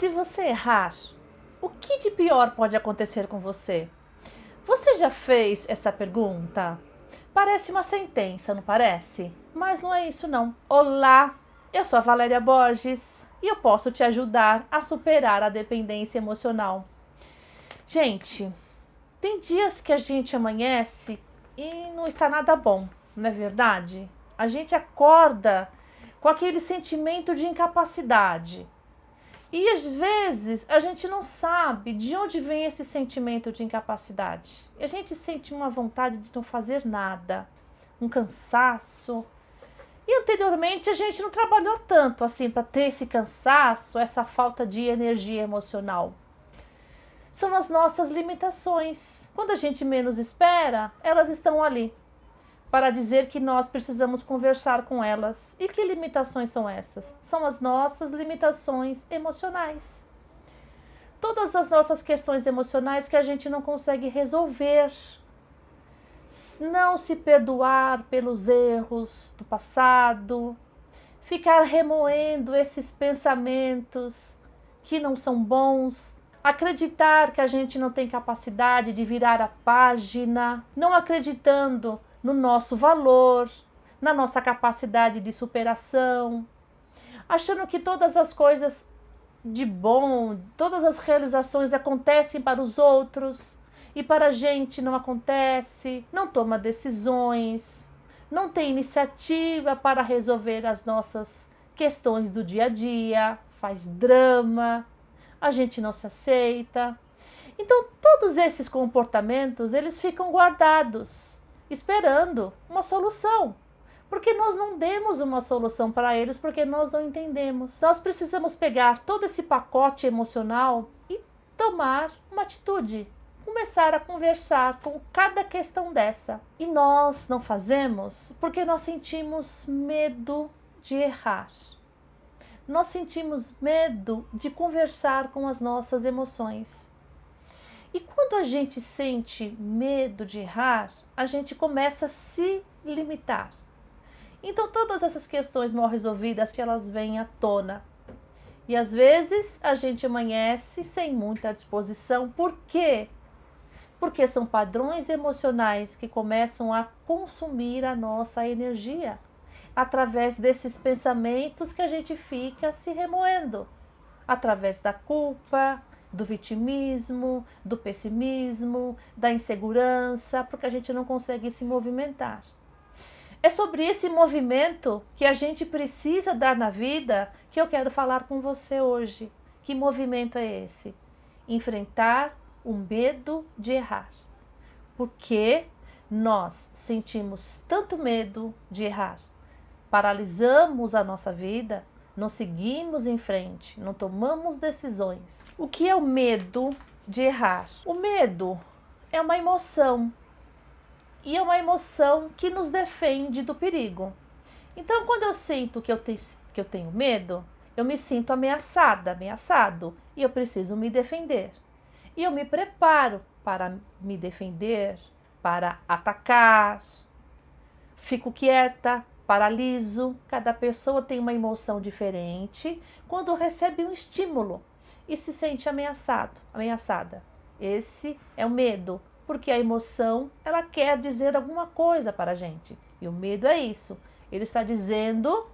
Se você errar, o que de pior pode acontecer com você? Você já fez essa pergunta? Parece uma sentença, não parece? Mas não é isso não. Olá, eu sou a Valéria Borges e eu posso te ajudar a superar a dependência emocional. Gente, tem dias que a gente amanhece e não está nada bom, não é verdade? A gente acorda com aquele sentimento de incapacidade. E às vezes a gente não sabe de onde vem esse sentimento de incapacidade. E a gente sente uma vontade de não fazer nada, um cansaço. E anteriormente a gente não trabalhou tanto assim para ter esse cansaço, essa falta de energia emocional. São as nossas limitações. Quando a gente menos espera, elas estão ali para dizer que nós precisamos conversar com elas. E que limitações são essas? São as nossas limitações emocionais. Todas as nossas questões emocionais que a gente não consegue resolver. Não se perdoar pelos erros do passado, ficar remoendo esses pensamentos que não são bons, acreditar que a gente não tem capacidade de virar a página, não acreditando no nosso valor, na nossa capacidade de superação, achando que todas as coisas de bom, todas as realizações acontecem para os outros e para a gente não acontece, não toma decisões, não tem iniciativa para resolver as nossas questões do dia a dia, faz drama, a gente não se aceita. Então, todos esses comportamentos, eles ficam guardados, esperando uma solução, porque nós não demos uma solução para eles, porque nós não entendemos. Nós precisamos pegar todo esse pacote emocional e tomar uma atitude, começar a conversar com cada questão dessa. E nós não fazemos porque nós sentimos medo de errar. Nós sentimos medo de conversar com as nossas emoções. E quando a gente sente medo de errar, a gente começa a se limitar. Então todas essas questões mal resolvidas que elas vêm à tona. E às vezes a gente amanhece sem muita disposição. Por quê? Porque são padrões emocionais que começam a consumir a nossa energia através desses pensamentos que a gente fica se remoendo, através da culpa, do vitimismo, do pessimismo, da insegurança, porque a gente não consegue se movimentar. É sobre esse movimento que a gente precisa dar na vida que eu quero falar com você hoje. Que movimento é esse? Enfrentar o medo de errar. Porque nós sentimos tanto medo de errar, paralisamos a nossa vida, não seguimos em frente, não tomamos decisões. O que é o medo de errar? O medo é uma emoção. E é uma emoção que nos defende do perigo. Então, quando eu sinto que eu tenho medo, eu me sinto ameaçada, ameaçado, e eu preciso me defender. E eu me preparo para me defender, para atacar, fico quieta, paraliso. Cada pessoa tem uma emoção diferente quando recebe um estímulo e se sente ameaçado, ameaçada. Esse é o medo. Porque a emoção, ela quer dizer alguma coisa para a gente. E o medo é isso. Ele está dizendo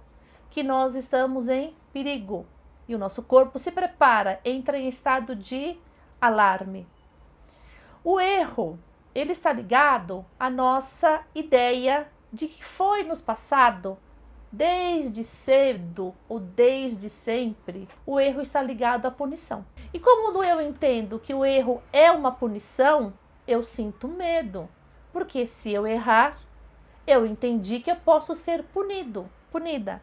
que nós estamos em perigo. E o nosso corpo se prepara, entra em estado de alarme. O erro, ele está ligado à nossa ideia de que foi nos passado, desde cedo ou desde sempre, o erro está ligado à punição. E como eu entendo que o erro é uma punição, eu sinto medo, porque se eu errar, eu entendi que eu posso ser punida.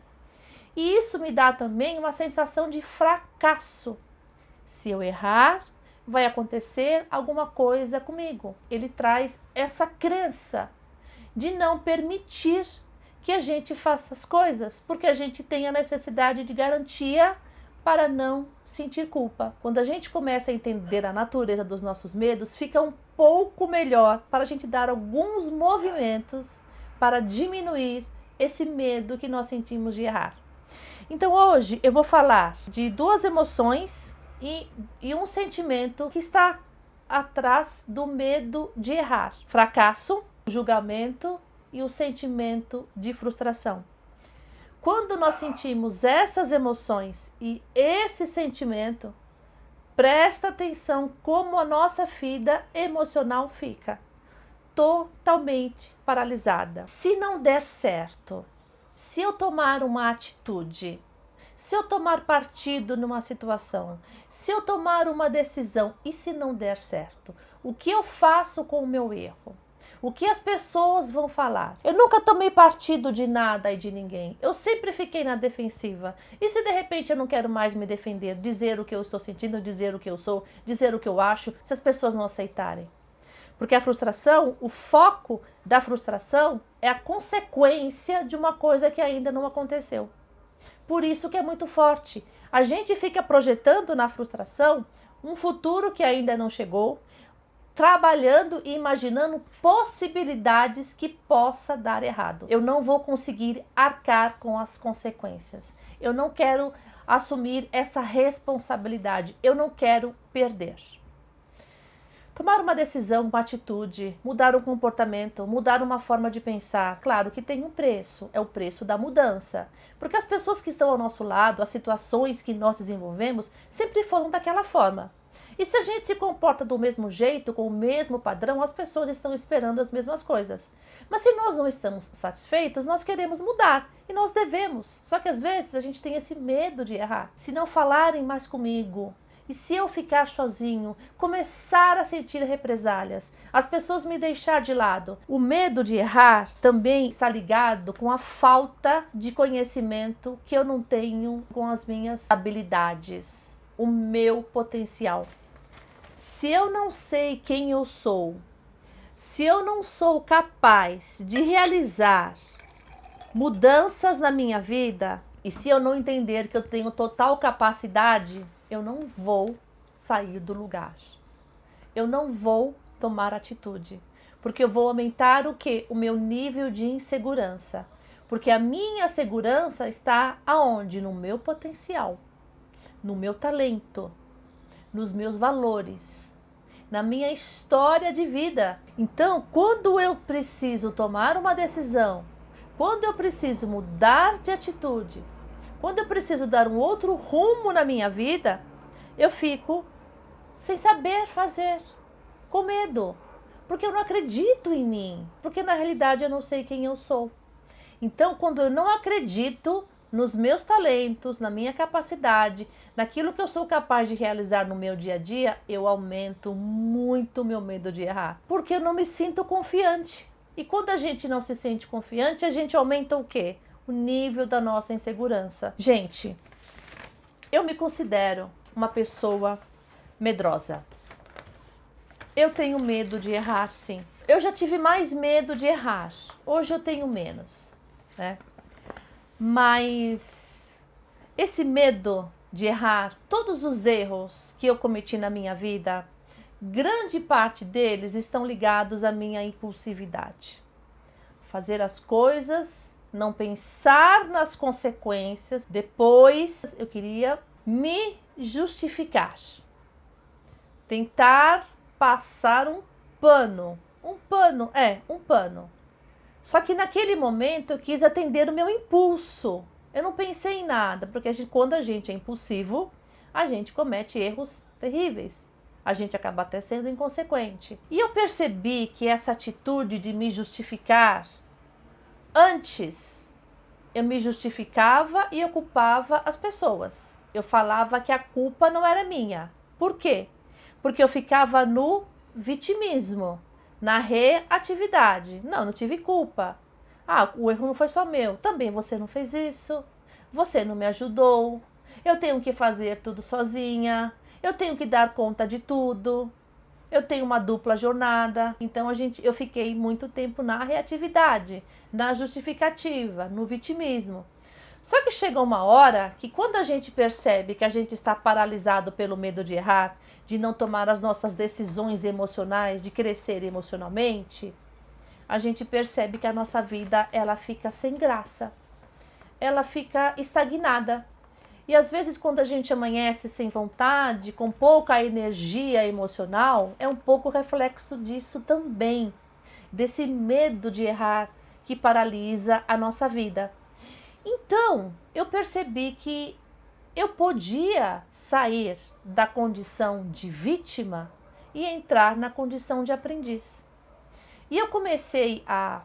E isso me dá também uma sensação de fracasso. Se eu errar, vai acontecer alguma coisa comigo. Ele traz essa crença de não permitir que a gente faça as coisas, porque a gente tem a necessidade de garantia para não sentir culpa. Quando a gente começa a entender a natureza dos nossos medos, fica um pouco melhor para a gente dar alguns movimentos para diminuir esse medo que nós sentimos de errar. Então hoje eu vou falar de duas emoções e um sentimento que está atrás do medo de errar: fracasso, julgamento e o sentimento de frustração. Quando nós sentimos essas emoções e esse sentimento, presta atenção como a nossa vida emocional fica totalmente paralisada. Se não der certo, se eu tomar uma atitude, se eu tomar partido numa situação, se eu tomar uma decisão e se não der certo, o que eu faço com o meu erro? O que as pessoas vão falar? Eu nunca tomei partido de nada e de ninguém. Eu sempre fiquei na defensiva. E se de repente eu não quero mais me defender, dizer o que eu estou sentindo, dizer o que eu sou, dizer o que eu acho, se as pessoas não aceitarem? Porque a frustração, o foco da frustração é a consequência de uma coisa que ainda não aconteceu. Por isso que é muito forte. A gente fica projetando na frustração um futuro que ainda não chegou, trabalhando e imaginando possibilidades que possa dar errado. Eu não vou conseguir arcar com as consequências. Eu não quero assumir essa responsabilidade. Eu não quero perder. Tomar uma decisão, uma atitude, mudar um comportamento, mudar uma forma de pensar, claro que tem um preço, é o preço da mudança. Porque as pessoas que estão ao nosso lado, as situações que nós desenvolvemos, sempre foram daquela forma. E se a gente se comporta do mesmo jeito, com o mesmo padrão, as pessoas estão esperando as mesmas coisas. Mas se nós não estamos satisfeitos, nós queremos mudar. E nós devemos. Só que às vezes a gente tem esse medo de errar. Se não falarem mais comigo, e se eu ficar sozinho, começar a sentir represálias, as pessoas me deixar de lado. O medo de errar também está ligado com a falta de conhecimento que eu não tenho com as minhas habilidades, o meu potencial. Se eu não sei quem eu sou, se eu não sou capaz de realizar mudanças na minha vida, e se eu não entender que eu tenho total capacidade, eu não vou sair do lugar. Eu não vou tomar atitude. Porque eu vou aumentar o quê? O meu nível de insegurança. Porque a minha segurança está aonde? No meu potencial, no meu talento, nos meus valores, na minha história de vida. Então, quando eu preciso tomar uma decisão, quando eu preciso mudar de atitude, quando eu preciso dar um outro rumo na minha vida, eu fico sem saber fazer, com medo, porque eu não acredito em mim, porque na realidade eu não sei quem eu sou. Então, quando eu não acredito nos meus talentos, na minha capacidade, naquilo que eu sou capaz de realizar no meu dia a dia, eu aumento muito o meu medo de errar, porque eu não me sinto confiante. E quando a gente não se sente confiante, a gente aumenta o quê? O nível da nossa insegurança. Gente, eu me considero uma pessoa medrosa. Eu tenho medo de errar, sim. Eu já tive mais medo de errar. Hoje eu tenho menos, né? Mas esse medo de errar, todos os erros que eu cometi na minha vida, grande parte deles estão ligados à minha impulsividade. Fazer as coisas, não pensar nas consequências. Depois eu queria me justificar. Tentar passar um pano. Um pano. Só que naquele momento eu quis atender o meu impulso. Eu não pensei em nada, porque quando a gente é impulsivo, a gente comete erros terríveis. A gente acaba até sendo inconsequente. E eu percebi que essa atitude de me justificar, antes eu me justificava e eu culpava as pessoas. Eu falava que a culpa não era minha. Por quê? Porque eu ficava no vitimismo, na reatividade. Não tive culpa. O erro não foi só meu. Também você não fez isso. Você não me ajudou. Eu tenho que fazer tudo sozinha. Eu tenho que dar conta de tudo. Eu tenho uma dupla jornada. Então eu fiquei muito tempo na reatividade, na justificativa, no vitimismo. Só que chega uma hora que quando a gente percebe que a gente está paralisado pelo medo de errar, de não tomar as nossas decisões emocionais, de crescer emocionalmente, a gente percebe que a nossa vida ela fica sem graça. Ela fica estagnada. E às vezes quando a gente amanhece sem vontade, com pouca energia emocional, é um pouco reflexo disso também, desse medo de errar que paralisa a nossa vida. Então, eu percebi que eu podia sair da condição de vítima e entrar na condição de aprendiz. E eu comecei a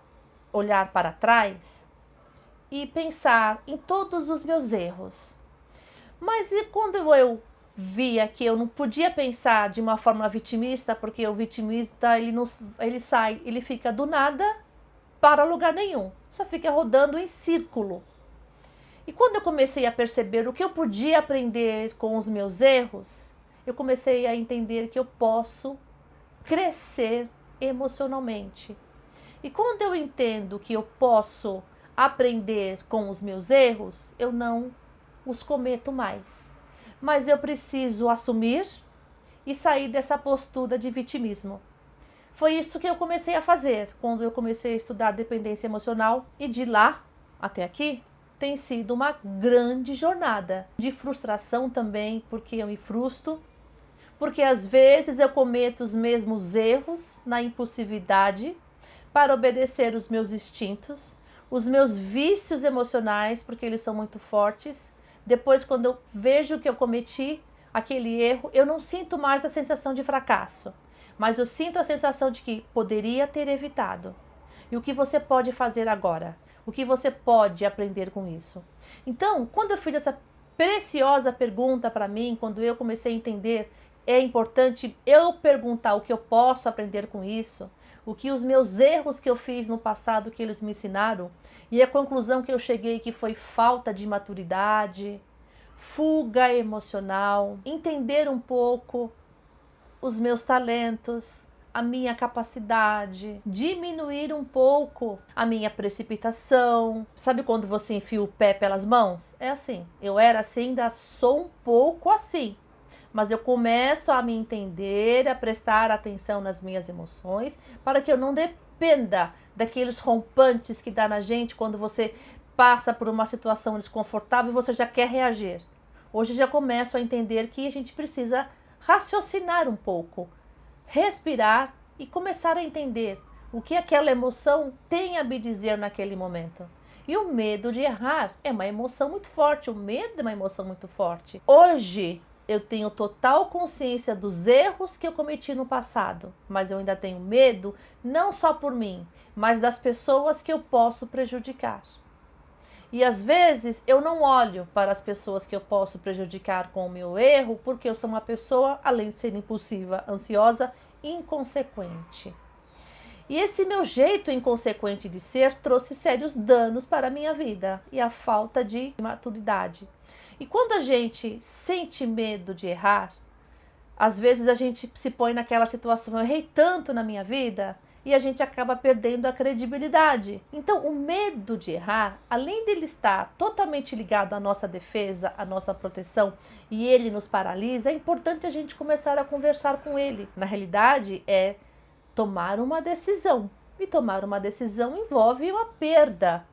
olhar para trás e pensar em todos os meus erros. Mas e quando eu via que eu não podia pensar de uma forma vitimista, porque o vitimista ele fica do nada para lugar nenhum, só fica rodando em círculo. E quando eu comecei a perceber o que eu podia aprender com os meus erros, eu comecei a entender que eu posso crescer emocionalmente. E quando eu entendo que eu posso aprender com os meus erros, eu não os cometo mais. Mas eu preciso assumir e sair dessa postura de vitimismo. Foi isso que eu comecei a fazer quando eu comecei a estudar dependência emocional, e de lá até aqui tem sido uma grande jornada de frustração também, porque eu me frustro, porque às vezes eu cometo os mesmos erros na impulsividade para obedecer os meus instintos, os meus vícios emocionais, porque eles são muito fortes. Depois, quando eu vejo que eu cometi aquele erro, eu não sinto mais a sensação de fracasso, mas eu sinto a sensação de que poderia ter evitado. E o que você pode fazer agora? O que você pode aprender com isso? Então, quando eu fiz essa preciosa pergunta para mim, quando eu comecei a entender, é importante eu perguntar o que eu posso aprender com isso, o que os meus erros que eu fiz no passado, que eles me ensinaram, e a conclusão que eu cheguei que foi falta de maturidade, fuga emocional, entender um pouco os meus talentos, a minha capacidade, diminuir um pouco a minha precipitação. Sabe quando você enfia o pé pelas mãos? É assim, eu era assim, ainda sou um pouco assim. Mas eu começo a me entender, a prestar atenção nas minhas emoções, para que eu não dependa daqueles rompantes que dá na gente quando você passa por uma situação desconfortável e você já quer reagir. Hoje já começo a entender que a gente precisa raciocinar um pouco, respirar e começar a entender o que aquela emoção tem a me dizer naquele momento. E o medo de errar é uma emoção muito forte, o medo é uma emoção muito forte. Hoje eu tenho total consciência dos erros que eu cometi no passado, mas eu ainda tenho medo, não só por mim, mas das pessoas que eu posso prejudicar. E às vezes eu não olho para as pessoas que eu posso prejudicar com o meu erro, porque eu sou uma pessoa, além de ser impulsiva, ansiosa, inconsequente. E esse meu jeito inconsequente de ser trouxe sérios danos para a minha vida e a falta de maturidade. E quando a gente sente medo de errar, às vezes a gente se põe naquela situação, eu errei tanto na minha vida, e a gente acaba perdendo a credibilidade. Então, o medo de errar, além dele estar totalmente ligado à nossa defesa, à nossa proteção, e ele nos paralisa, é importante a gente começar a conversar com ele. Na realidade, é tomar uma decisão. E tomar uma decisão envolve uma perda.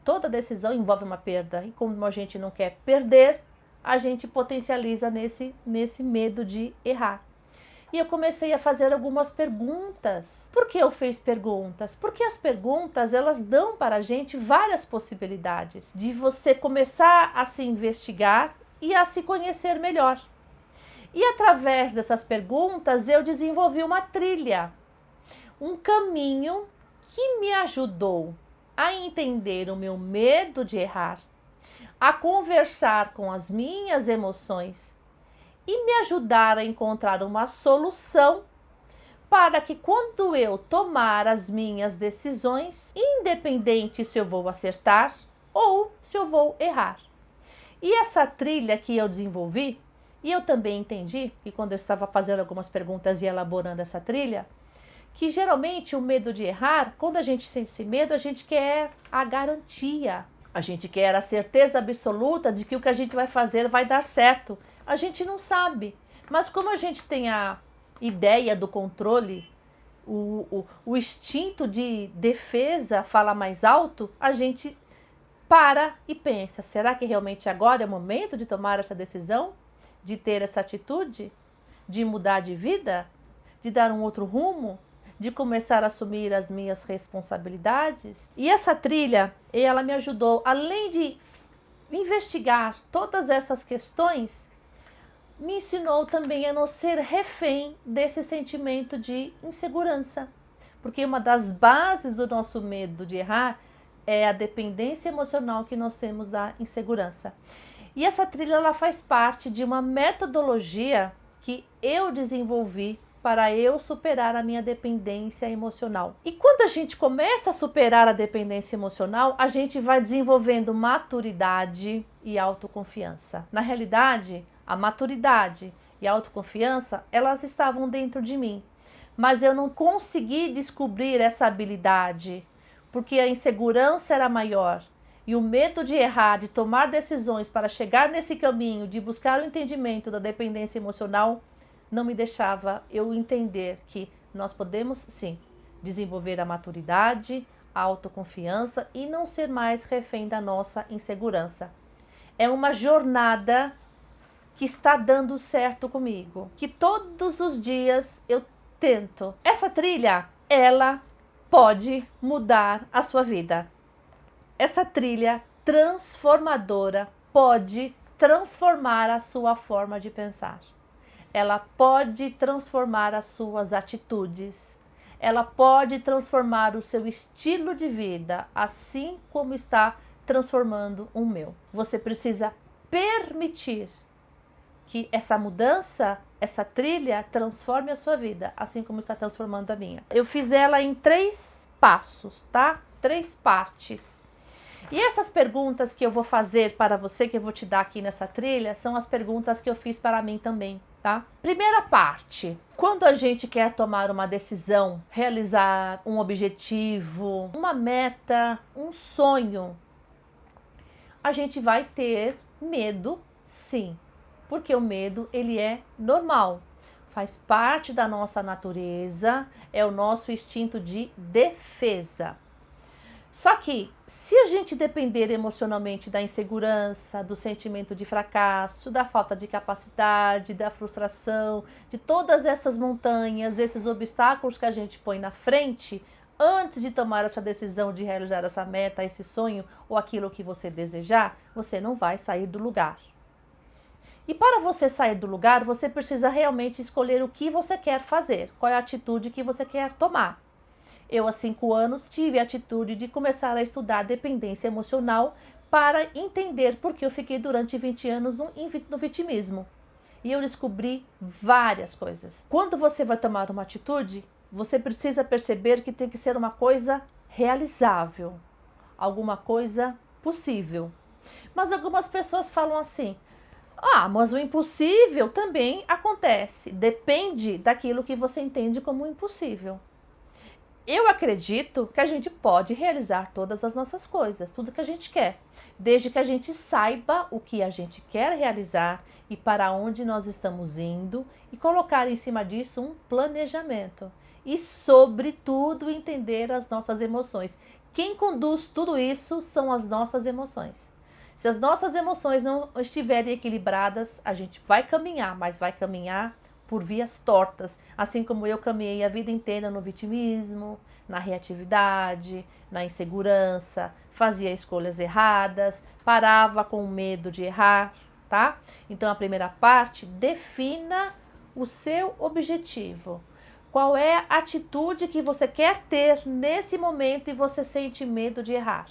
Toda decisão envolve uma perda. E como a gente não quer perder, a gente potencializa nesse medo de errar. E eu comecei a fazer algumas perguntas. Por que eu fiz perguntas? Porque as perguntas, elas dão para a gente várias possibilidades de você começar a se investigar e a se conhecer melhor. E através dessas perguntas, eu desenvolvi uma trilha, um caminho que me ajudou a entender o meu medo de errar, a conversar com as minhas emoções e me ajudar a encontrar uma solução para que quando eu tomar as minhas decisões, independente se eu vou acertar ou se eu vou errar. E essa trilha que eu desenvolvi, e eu também entendi, que quando eu estava fazendo algumas perguntas e elaborando essa trilha, que geralmente o medo de errar, quando a gente sente esse medo, a gente quer a garantia. A gente quer a certeza absoluta de que o que a gente vai fazer vai dar certo. A gente não sabe, mas como a gente tem a ideia do controle, o instinto de defesa fala mais alto, a gente para e pensa, será que realmente agora é o momento de tomar essa decisão? De ter essa atitude? De mudar de vida? De dar um outro rumo? De começar a assumir as minhas responsabilidades? E essa trilha, ela me ajudou, além de investigar todas essas questões, me ensinou também a não ser refém desse sentimento de insegurança. Porque uma das bases do nosso medo de errar é a dependência emocional que nós temos da insegurança. E essa trilha, ela faz parte de uma metodologia que eu desenvolvi para eu superar a minha dependência emocional. E quando a gente começa a superar a dependência emocional, a gente vai desenvolvendo maturidade e autoconfiança. Na realidade, a maturidade e a autoconfiança, elas estavam dentro de mim, mas eu não consegui descobrir essa habilidade, porque a insegurança era maior. E o medo de errar, de tomar decisões para chegar nesse caminho, de buscar o entendimento da dependência emocional, não me deixava eu entender que nós podemos, sim, desenvolver a maturidade, a autoconfiança e não ser mais refém da nossa insegurança. É uma jornada que está dando certo comigo, que todos os dias eu tento. Essa trilha, ela pode mudar a sua vida. Essa trilha transformadora pode transformar a sua forma de pensar. Ela pode transformar as suas atitudes. Ela pode transformar o seu estilo de vida, assim como está transformando o meu. Você precisa permitir que essa mudança, essa trilha, transforme a sua vida, assim como está transformando a minha. Eu fiz ela em 3 passos, tá? 3 partes. E essas perguntas que eu vou fazer para você, que eu vou te dar aqui nessa trilha, são as perguntas que eu fiz para mim também, tá? Primeira parte: quando a gente quer tomar uma decisão, realizar um objetivo, uma meta, um sonho, a gente vai ter medo, sim. Porque o medo, ele é normal, faz parte da nossa natureza, é o nosso instinto de defesa. Só que, se a gente depender emocionalmente da insegurança, do sentimento de fracasso, da falta de capacidade, da frustração, de todas essas montanhas, esses obstáculos que a gente põe na frente, antes de tomar essa decisão de realizar essa meta, esse sonho ou aquilo que você desejar, você não vai sair do lugar. E para você sair do lugar, você precisa realmente escolher o que você quer fazer, qual é a atitude que você quer tomar. Eu, há 5 anos, tive a atitude de começar a estudar dependência emocional para entender por que eu fiquei durante 20 anos no vitimismo. E eu descobri várias coisas. Quando você vai tomar uma atitude, você precisa perceber que tem que ser uma coisa realizável, alguma coisa possível. Mas algumas pessoas falam assim: mas o impossível também acontece. Depende daquilo que você entende como impossível. Eu acredito que a gente pode realizar todas as nossas coisas, tudo que a gente quer, desde que a gente saiba o que a gente quer realizar e para onde nós estamos indo e colocar em cima disso um planejamento. E, sobretudo, entender as nossas emoções. Quem conduz tudo isso são as nossas emoções. Se as nossas emoções não estiverem equilibradas, a gente vai caminhar, mas vai caminhar por vias tortas, assim como eu caminhei a vida inteira no vitimismo, na reatividade, na insegurança, fazia escolhas erradas, parava com medo de errar, tá? Então a primeira parte, defina o seu objetivo. Qual é a atitude que você quer ter nesse momento e você sente medo de errar?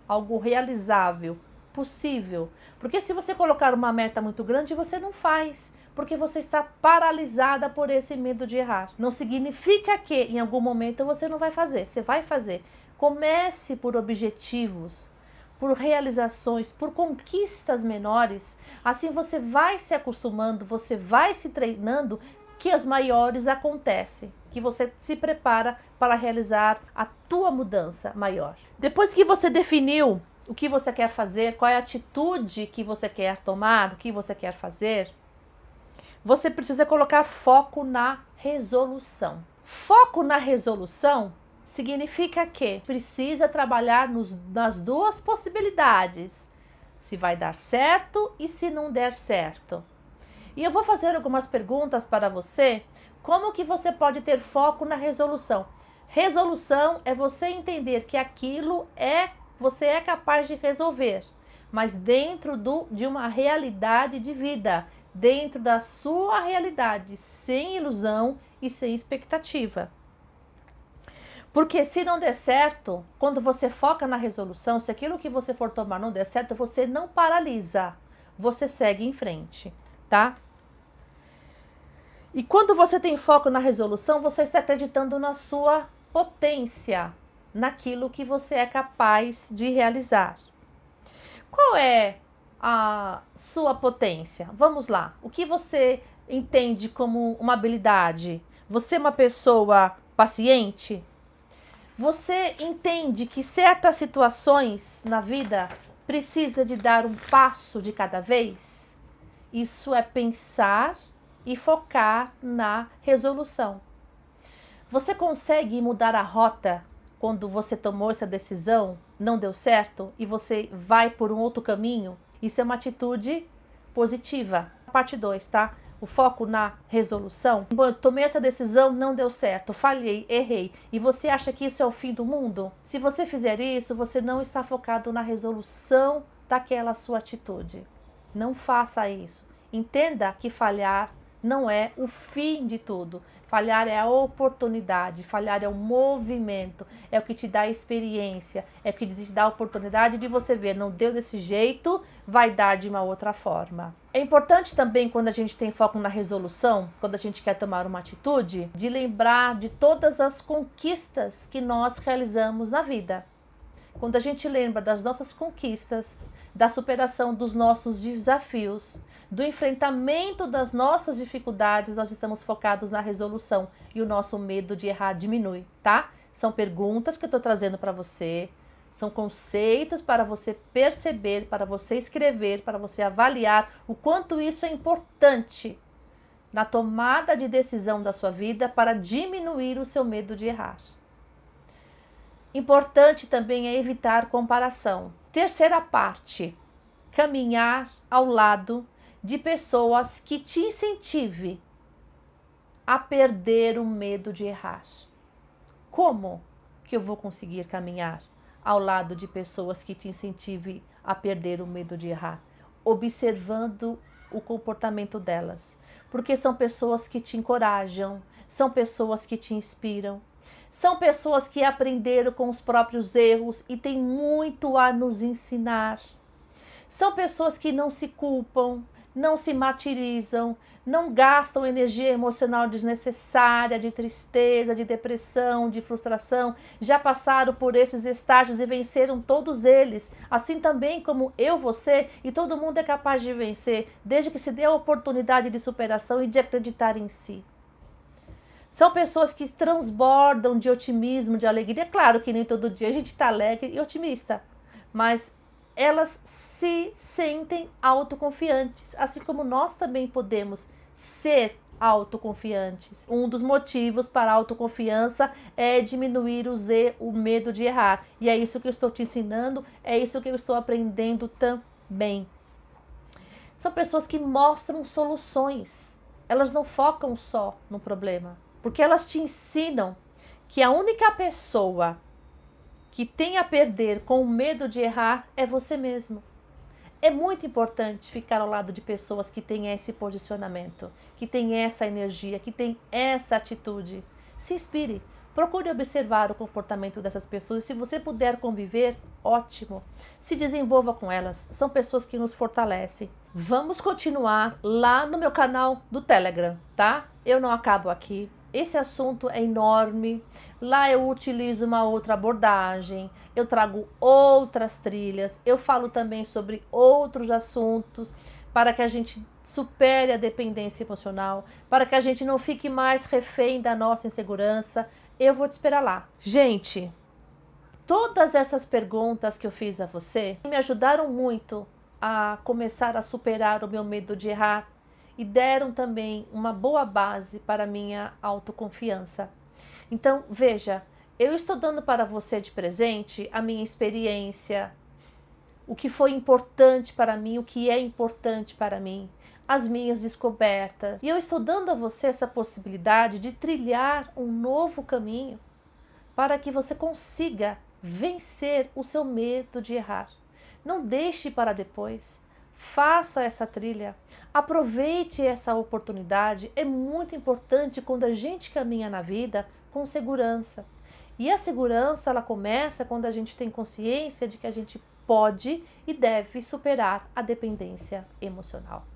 Algo realizável, possível. Porque se você colocar uma meta muito grande, você não faz, porque você está paralisada por esse medo de errar. Não significa que em algum momento você não vai fazer, você vai fazer. Comece por objetivos, por realizações, por conquistas menores. Assim você vai se acostumando, você vai se treinando, que as maiores acontecem, que você se prepara para realizar a tua mudança maior. Depois que você definiu o que você quer fazer, qual é a atitude que você quer tomar, o que você quer fazer, você precisa colocar foco na resolução. Foco na resolução significa que precisa trabalhar nas duas possibilidades, se vai dar certo e se não der certo. E eu vou fazer algumas perguntas para você, como que você pode ter foco na resolução. Resolução é você entender que aquilo você é capaz de resolver, mas dentro de uma realidade de vida, dentro da sua realidade, sem ilusão e sem expectativa. Porque se não der certo, quando você foca na resolução, se aquilo que você for tomar não der certo, você não paralisa, você segue em frente, tá? E quando você tem foco na resolução, você está acreditando na sua potência, naquilo que você é capaz de realizar. Qual é a sua potência? Vamos lá. O que você entende como uma habilidade? Você é uma pessoa paciente? Você entende que certas situações na vida precisa de dar um passo de cada vez? Isso é pensar e focar na resolução. Você consegue mudar a rota quando você tomou essa decisão, não deu certo e você vai por um outro caminho? Isso é uma atitude positiva. Parte 2, tá? O foco na resolução. Bom, eu tomei essa decisão, não deu certo, falhei, errei. E você acha que isso é o fim do mundo? Se você fizer isso, você não está focado na resolução daquela sua atitude. Não faça isso. Entenda que falhar não é o fim de tudo. Falhar é a oportunidade, falhar é o movimento, é o que te dá experiência, é o que te dá a oportunidade de você ver, não deu desse jeito, vai dar de uma outra forma. É importante também, quando a gente tem foco na resolução, quando a gente quer tomar uma atitude, de lembrar de todas as conquistas que nós realizamos na vida. Quando a gente lembra das nossas conquistas, da superação dos nossos desafios, do enfrentamento das nossas dificuldades, nós estamos focados na resolução e o nosso medo de errar diminui, tá? São perguntas que eu estou trazendo para você, são conceitos para você perceber, para você escrever, para você avaliar o quanto isso é importante na tomada de decisão da sua vida para diminuir o seu medo de errar. Importante também é evitar comparação. Terceira parte, caminhar ao lado de pessoas que te incentive a perder o medo de errar. Como que eu vou conseguir caminhar ao lado de pessoas que te incentive a perder o medo de errar? Observando o comportamento delas. Porque são pessoas que te encorajam, são pessoas que te inspiram. São pessoas que aprenderam com os próprios erros e têm muito a nos ensinar. São pessoas que não se culpam, não se martirizam, não gastam energia emocional desnecessária de tristeza, de depressão, de frustração. Já passaram por esses estágios e venceram todos eles. Assim também como eu, você e todo mundo é capaz de vencer, desde que se dê a oportunidade de superação e de acreditar em si. São pessoas que transbordam de otimismo, de alegria. Claro que nem todo dia a gente está alegre e otimista, mas elas se sentem autoconfiantes, assim como nós também podemos ser autoconfiantes. Um dos motivos para a autoconfiança é diminuir o medo de errar. E é isso que eu estou te ensinando, é isso que eu estou aprendendo também. São pessoas que mostram soluções, elas não focam só no problema. Porque elas te ensinam que a única pessoa que tem a perder com o medo de errar é você mesmo. É muito importante ficar ao lado de pessoas que têm esse posicionamento, que têm essa energia, que têm essa atitude. Se inspire, procure observar o comportamento dessas pessoas e se você puder conviver, ótimo. Se desenvolva com elas, são pessoas que nos fortalecem. Vamos continuar lá no meu canal do Telegram, tá? Eu não acabo aqui. Esse assunto é enorme, lá eu utilizo uma outra abordagem, eu trago outras trilhas, eu falo também sobre outros assuntos para que a gente supere a dependência emocional, para que a gente não fique mais refém da nossa insegurança. Eu vou te esperar lá. Gente, todas essas perguntas que eu fiz a você me ajudaram muito a começar a superar o meu medo de errar, e deram também uma boa base para a minha autoconfiança. Então, veja, Eu estou dando para você de presente a minha experiência, o que foi importante para mim, o que é importante para mim, as minhas descobertas. E eu estou dando a você essa possibilidade de trilhar um novo caminho para que você consiga vencer o seu medo de errar. Não deixe para depois. Faça essa trilha. Aproveite essa oportunidade. É muito importante quando a gente caminha na vida com segurança. E a segurança, ela começa quando a gente tem consciência de que a gente pode e deve superar a dependência emocional.